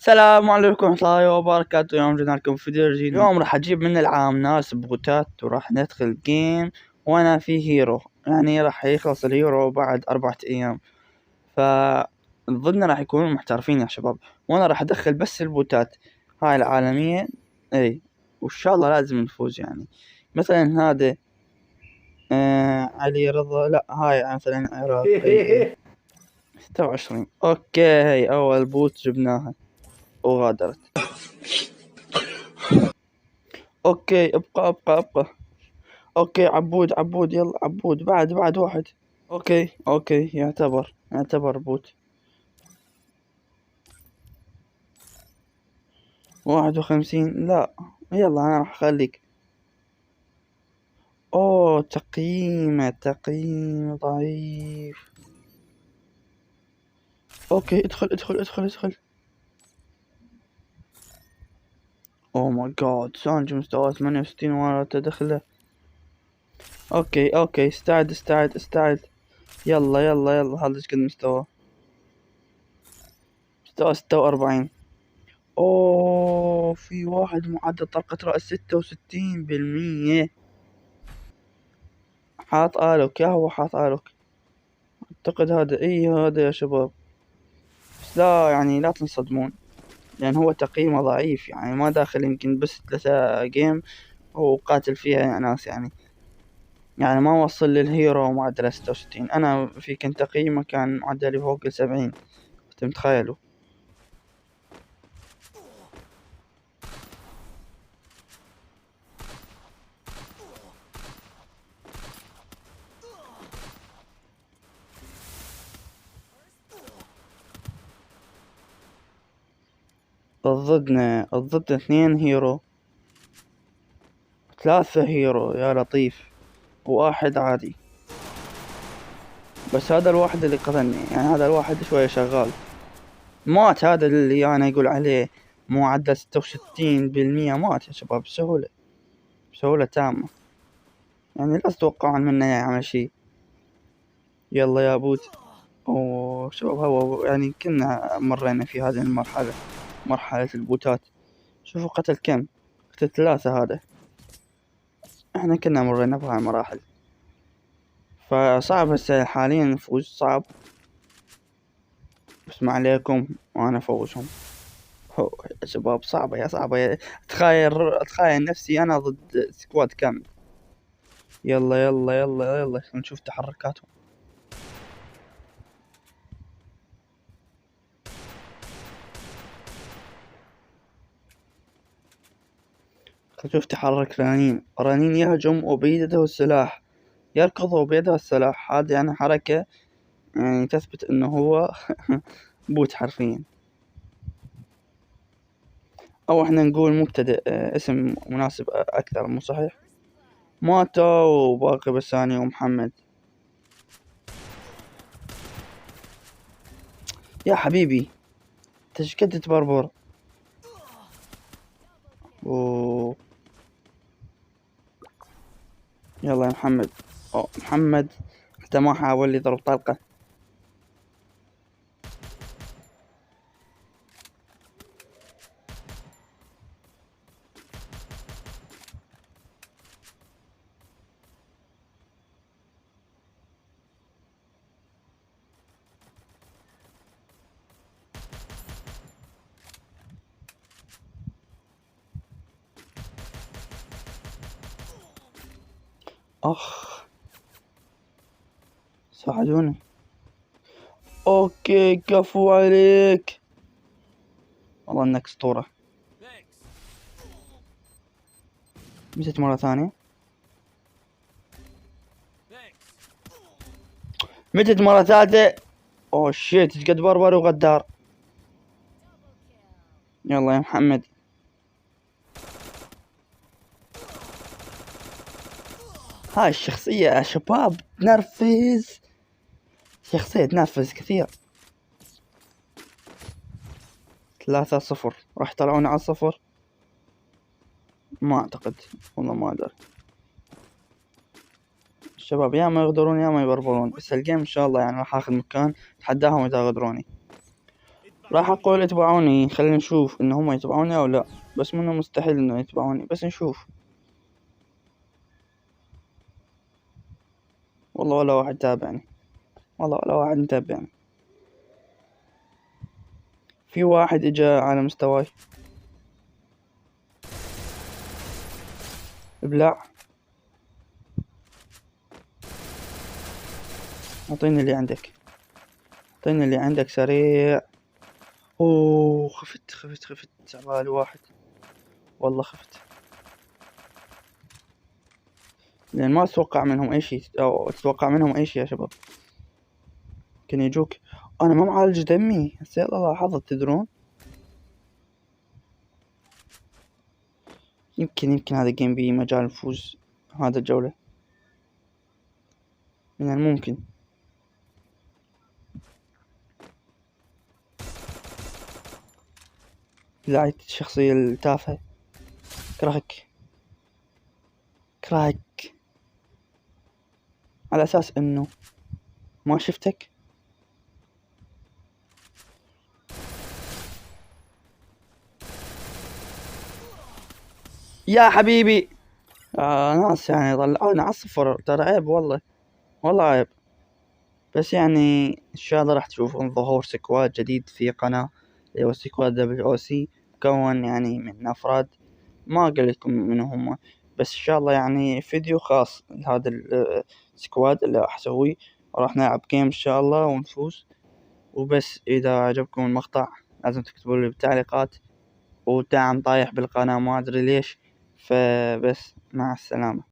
السلام عليكم ورحمة الله وبركاته. اليوم جينا لكم فيديو جديد. اليوم راح اجيب من العام ناس بوتات وراح ندخل جيم وانا في هيرو، يعني راح يخلص الهيرو بعد 4 ايام، فضلنا راح يكونوا محترفين يا شباب، وانا راح ادخل بس البوتات هاي العالمية. اي وان شاء الله لازم نفوز. يعني مثلا هذا علي رضا، لا هاي مثلا عراقي 26. اوكي هي اول بوت جبناها وغادرت. اوكي ابقى. اوكي عبود يلا عبود، بعد واحد. اوكي يعتبر بوت. 51 لا، يلا انا راح اخليك. اوه تقييم ضعيف. اوكي ادخل. اوه ماي جاد، سانجي مستوى 68 وانا تدخله. اوكي استعد. يلا هذا ايش قد مستوى 46. اوه في واحد معدل طلقة رأس 66%. حاط آلوك، هو حاط آلوك اعتقد. هذا يا شباب، بس لا يعني لا تنصدمون، لان هو تقييمه ضعيف، يعني ما داخل يمكن بس 3 جيم وقاتل فيها ناس، يعني ما وصل للهيرو معدله 66. انا في كان تقييمه كان معدلي فوق 70، انت متخيلوا؟ ضدنا 2 هيرو، 3 هيرو يا لطيف، وواحد عادي. بس هذا الواحد اللي قتلني، يعني هذا الواحد شوية شغال مات. هذا اللي أنا يقول عليه معدل 66% مات يا شباب بسهولة تامة، يعني لا تتوقعون منه يعمل شي. يلا يا بوت. أوه شباب، هو يعني كنا مرينا في هذه المرحلة، مرحلة البوتات. شوفوا قتل كم، قتل 3. هذا احنا كنا مرينا بهاي المراحل، فصعب هسه حاليا نفوز، صعب، بس ما عليكم وانا افوزهم. يا شباب صعبة. اتخيل نفسي انا ضد سكواد كامل. يلا نشوف تحركاتهم. نشوف تحرك رنين يهجم وبيده السلاح، يركض وبيده السلاح. هذا يعني حركة يعني تثبت انه هو بوت حرفيا، او احنا نقول مبتدئ، اسم مناسب اكثر، مو صحيح؟ ماتو وباقي بس ثاني ومحمد. يا حبيبي انت ايش قد تبربر. يلا يا محمد. محمد حتى ما حاول يضرب طلقة. اخ ساعدوني. اوكي كفو عليك، والله انك اسطورة. مشيت مرة ثانية، متت مرة ثالثة. اوه شيت، ايش قد بربر وغدار. يلا يا محمد. هاي الشخصية يا شباب تنرفز، شخصية تنرفز كثير. 3-0 راح يطلعون على 0. ما اعتقد، والله ما ادري. الشباب يا ما يغدرون يا ما يبربرون، بس الجيم ان شاء الله يعني راح اخذ مكان اتحداهم اذا غدروني. راح اقول اتبعوني، خلينا نشوف ان هم يتبعوني او لا، بس منه مستحيل انه يتبعوني، بس نشوف. والله ولا واحد تابعني، والله ولا واحد متابعني. في واحد اجا على مستواي، ابلع. اعطيني اللي عندك، اعطيني اللي عندك سريع. اوه خفت عبالي واحد، والله خفت، لان ما اتوقع منهم اي شيء، او تتوقع منهم اي شيء يا شباب، كان يجوك. انا ما معالج دمي هسه، يلا لاحظت تدرون. يمكن هذا الجيم بي مجال نفوز هذا الجولة، من الممكن. لعبت الشخصية التافهة، كراك على اساس انه ما شفتك. يا حبيبي، ناس يعني طلعونا على الصفر، ترى عيب والله، والله عيب. بس يعني ان شاء الله راح تشوفون ظهور سكواد جديد في قناة، اللي هو سكواد WOC، مكون يعني من افراد ما اقول لكم من هم، بس ان شاء الله يعني فيديو خاص لهذا السكواد اللي راح اسويه، وراح نلعب جيم ان شاء الله ونفوز. وبس اذا عجبكم المقطع لازم تكتبوا لي بالتعليقات، ودعم طايح بالقناة ما ادري ليش. فبس مع السلامة.